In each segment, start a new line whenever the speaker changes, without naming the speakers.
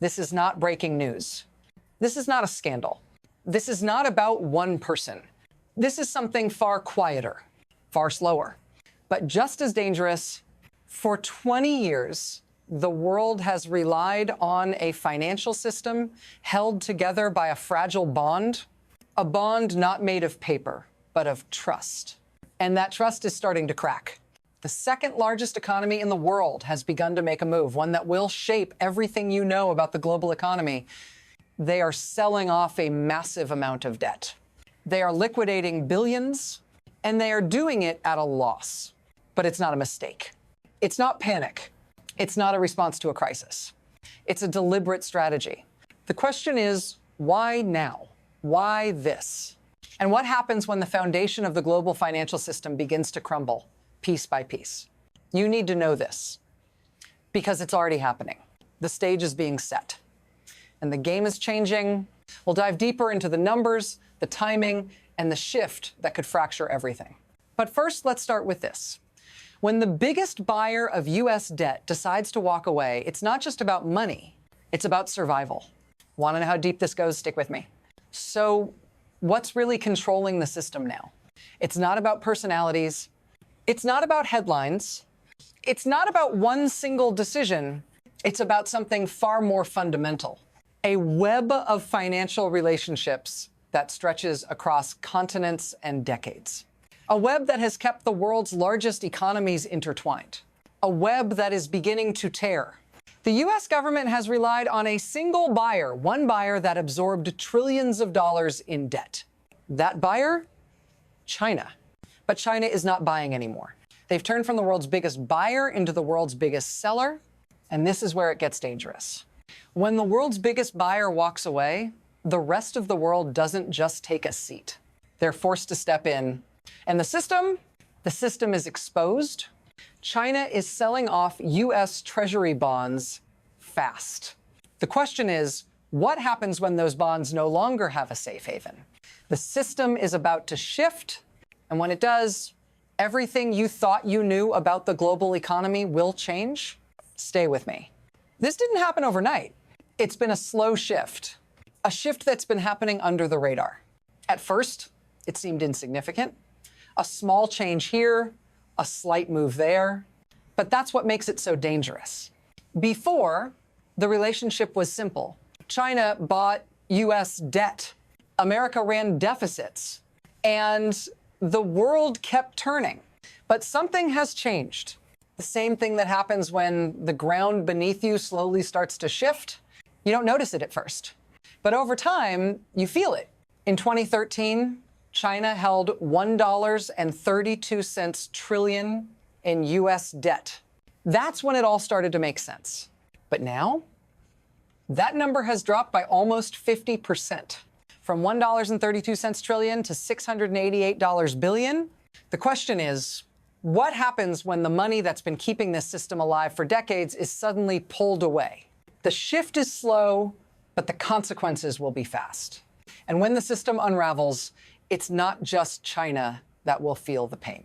This is not breaking news. This is not a scandal. This is not about one person. This is something far quieter, far slower, but just as dangerous. For 20 years, the world has relied on a financial system held together by a fragile bond, a bond not made of paper, but of trust. And that trust is starting to crack. The second largest economy in the world has begun to make a move, one that will shape everything you know about the global economy. They are selling off a massive amount of debt. They are liquidating billions, and they are doing it at a loss. But it's not a mistake. It's not panic. It's not a response to a crisis. It's a deliberate strategy. The question is, why now? Why this? And what happens when the foundation of the global financial system begins to crumble piece by piece? You need to know this because it's already happening. The stage is being set and the game is changing. We'll dive deeper into the numbers, the timing, and the shift that could fracture everything. But first, let's start with this. When the biggest buyer of U.S. debt decides to walk away, it's not just about money, it's about survival. Want to know how deep this goes? Stick with me. So what's really controlling the system now? It's not about personalities. It's not about headlines. It's not about one single decision. It's about something far more fundamental. A web of financial relationships that stretches across continents and decades. A web that has kept the world's largest economies intertwined. A web that is beginning to tear. The U.S. government has relied on a single buyer, one buyer that absorbed trillions of dollars in debt. That buyer? China. But China is not buying anymore. They've turned from the world's biggest buyer into the world's biggest seller, and this is where it gets dangerous. When the world's biggest buyer walks away, the rest of the world doesn't just take a seat. They're forced to step in. And the system is exposed. China is selling off U.S. Treasury bonds fast. The question is, what happens when those bonds no longer have a safe haven? The system is about to shift, and when it does, everything you thought you knew about the global economy will change. Stay with me. This didn't happen overnight. It's been a slow shift, a shift that's been happening under the radar. At first, it seemed insignificant. A small change here, a slight move there. But that's what makes it so dangerous. Before, the relationship was simple. China bought U.S. debt. America ran deficits. And the world kept turning. But something has changed. The same thing that happens when the ground beneath you slowly starts to shift. You don't notice it at first. But over time, you feel it. In 2013, China held $1.32 trillion in U.S. debt. That's when it all started to make sense. But now, that number has dropped by almost 50%, from $1.32 trillion to $688 billion. The question is, what happens when the money that's been keeping this system alive for decades is suddenly pulled away? The shift is slow, but the consequences will be fast. And when the system unravels, it's not just China that will feel the pain.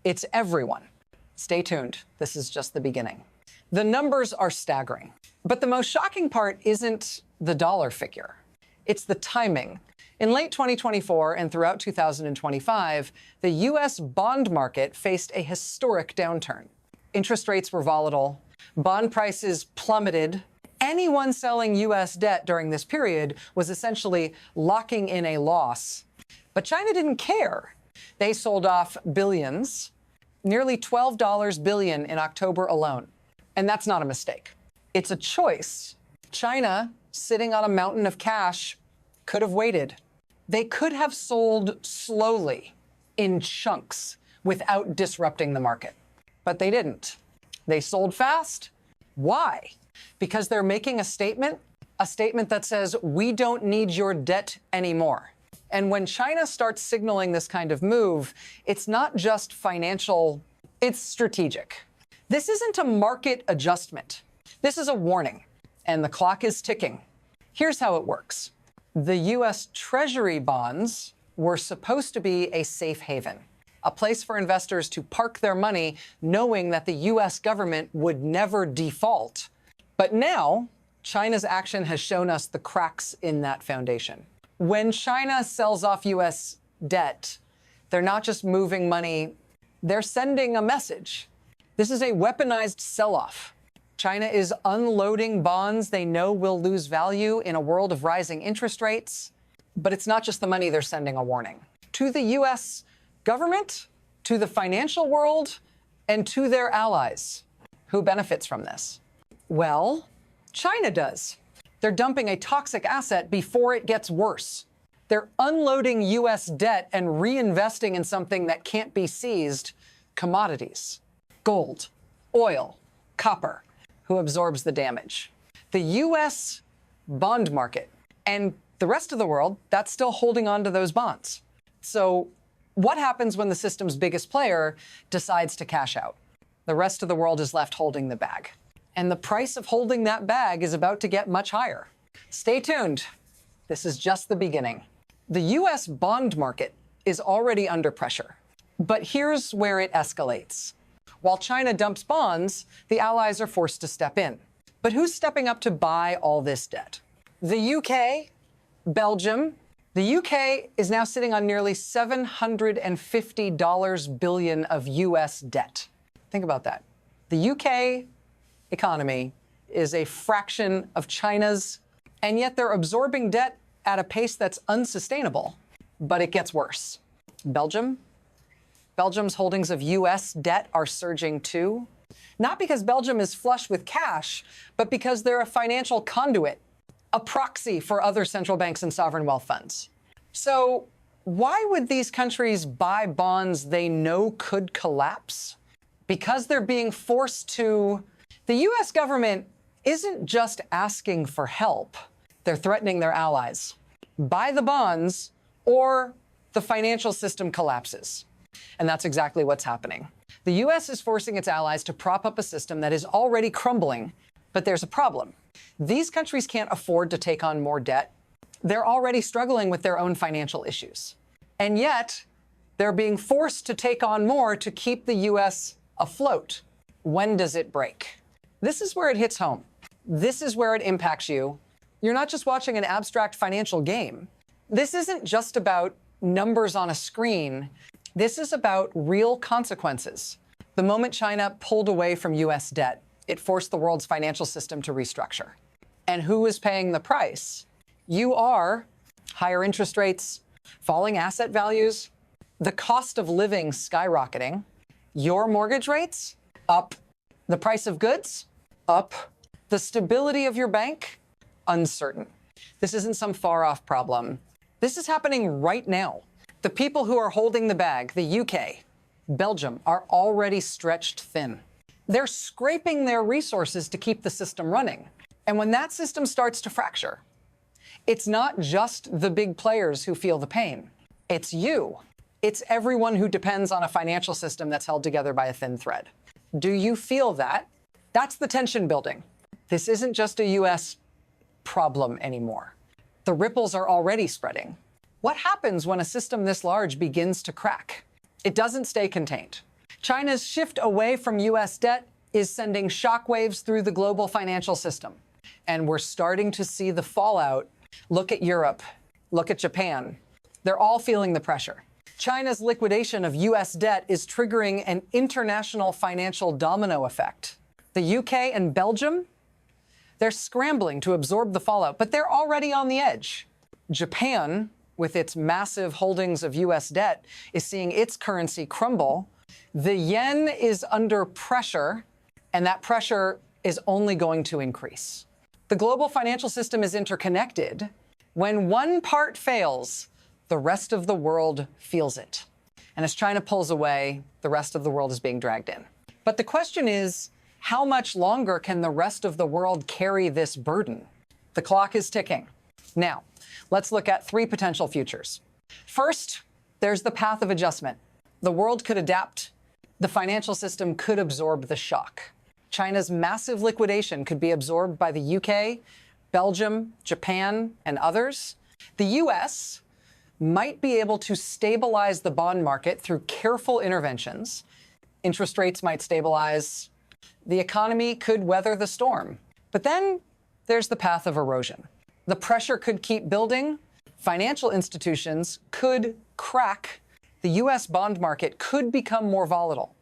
It's everyone. Stay tuned. This is just the beginning. The numbers are staggering. But the most shocking part isn't the dollar figure. It's the timing. In late 2024 and throughout 2025, the U.S. bond market faced a historic downturn. Interest rates were volatile. Bond prices plummeted. Anyone selling U.S. debt during this period was essentially locking in a loss. But China didn't care. They sold off billions, nearly $12 billion in October alone. And that's not a mistake. It's a choice. China, sitting on a mountain of cash, could have waited. They could have sold slowly, in chunks, without disrupting the market. But they didn't. They sold fast. Why? Because they're making a statement that says, we don't need your debt anymore. And when China starts signaling this kind of move, it's not just financial, it's strategic. This isn't a market adjustment. This is a warning, and the clock is ticking. Here's how it works. The U.S. Treasury bonds were supposed to be a safe haven, a place for investors to park their money knowing that the U.S. government would never default. But now China's action has shown us the cracks in that foundation. When China sells off US debt, they're not just moving money, they're sending a message. This is a weaponized sell-off. China is unloading bonds they know will lose value in a world of rising interest rates. But it's not just the money they're sending a warning. To the US government, to the financial world, and to their allies. Who benefits from this? Well, China does. They're dumping a toxic asset before it gets worse. They're unloading US debt and reinvesting in something that can't be seized, commodities. Gold, oil, copper. Who absorbs the damage? The US bond market. And the rest of the world, that's still holding on to those bonds. So what happens when the system's biggest player decides to cash out? The rest of the world is left holding the bag. And the price of holding that bag is about to get much higher. Stay tuned. This is just the beginning. The US bond market is already under pressure. But here's where it escalates. While China dumps bonds, the allies are forced to step in. But who's stepping up to buy all this debt? The UK, Belgium. The UK is now sitting on nearly $750 billion of US debt. Think about that. The UK economy is a fraction of China's, and yet they're absorbing debt at a pace that's unsustainable. But it gets worse. Belgium's holdings of US debt are surging too. Not because Belgium is flush with cash, but because they're a financial conduit, a proxy for other central banks and sovereign wealth funds. So why would these countries buy bonds they know could collapse? Because they're being forced to. The US government isn't just asking for help. They're threatening their allies. Buy the bonds or the financial system collapses. And that's exactly what's happening. The US is forcing its allies to prop up a system that is already crumbling. But there's a problem. These countries can't afford to take on more debt. They're already struggling with their own financial issues. And yet, they're being forced to take on more to keep the US afloat. When does it break? This is where it hits home. This is where it impacts you. You're not just watching an abstract financial game. This isn't just about numbers on a screen. This is about real consequences. The moment China pulled away from US debt, it forced the world's financial system to restructure. And who is paying the price? You are. Higher interest rates, falling asset values, the cost of living skyrocketing, your mortgage rates up, the price of goods up, the stability of your bank uncertain. This isn't some far-off problem. This is happening right now. The people who are holding the bag, the UK, Belgium, are already stretched thin. They're scraping their resources to keep the system running. And when that system starts to fracture, it's not just the big players who feel the pain. It's you. It's everyone who depends on a financial system that's held together by a thin thread. Do you feel that? That's the tension building. This isn't just a US problem anymore. The ripples are already spreading. What happens when a system this large begins to crack? It doesn't stay contained. China's shift away from US debt is sending shockwaves through the global financial system. And we're starting to see the fallout. Look at Europe. Look at Japan. They're all feeling the pressure. China's liquidation of US debt is triggering an international financial domino effect. The UK and Belgium, they're scrambling to absorb the fallout, but they're already on the edge. Japan, with its massive holdings of US debt, is seeing its currency crumble. The yen is under pressure, and that pressure is only going to increase. The global financial system is interconnected. When one part fails, the rest of the world feels it. And as China pulls away, the rest of the world is being dragged in. But the question is, how much longer can the rest of the world carry this burden? The clock is ticking. Now, let's look at three potential futures. First, there's the path of adjustment. The world could adapt. The financial system could absorb the shock. China's massive liquidation could be absorbed by the UK, Belgium, Japan, and others. The US might be able to stabilize the bond market through careful interventions. Interest rates might stabilize. The economy could weather the storm. But then there's the path of erosion. The pressure could keep building. Financial institutions could crack. The US bond market could become more volatile,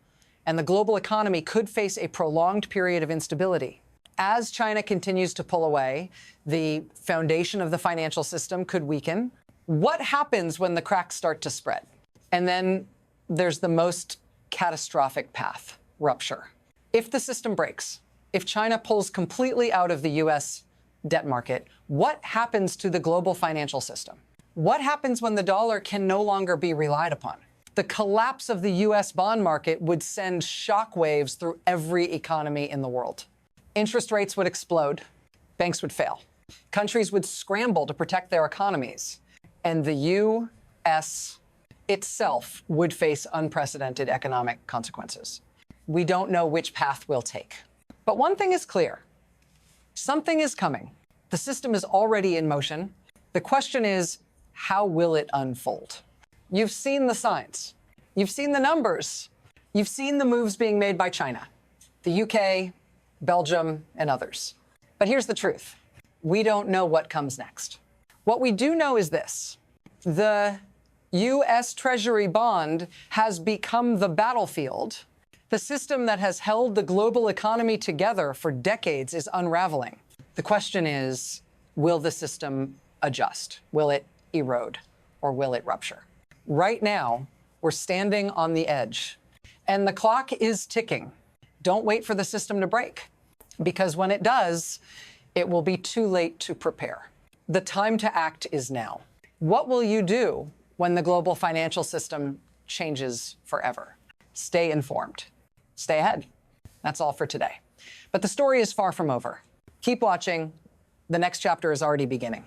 and the global economy could face a prolonged period of instability. As China continues to pull away, the foundation of the financial system could weaken. What happens when the cracks start to spread? And then there's the most catastrophic path, rupture. If the system breaks, if China pulls completely out of the US debt market, what happens to the global financial system? What happens when the dollar can no longer be relied upon? The collapse of the US bond market would send shockwaves through every economy in the world. Interest rates would explode. Banks would fail. Countries would scramble to protect their economies. And the US itself would face unprecedented economic consequences. We don't know which path we'll take. But one thing is clear. Something is coming. The system is already in motion. The question is, how will it unfold? You've seen the signs. You've seen the numbers. You've seen the moves being made by China, the UK, Belgium, and others. But here's the truth. We don't know what comes next. What we do know is this. The US Treasury bond has become the battlefield. The system that has held the global economy together for decades is unraveling. The question is, will the system adjust? Will it erode? Or will it rupture? Right now, we're standing on the edge, and the clock is ticking. Don't wait for the system to break, because when it does, it will be too late to prepare. The time to act is now. What will you do when the global financial system changes forever? Stay informed. Stay ahead. That's all for today. But the story is far from over. Keep watching. The next chapter is already beginning.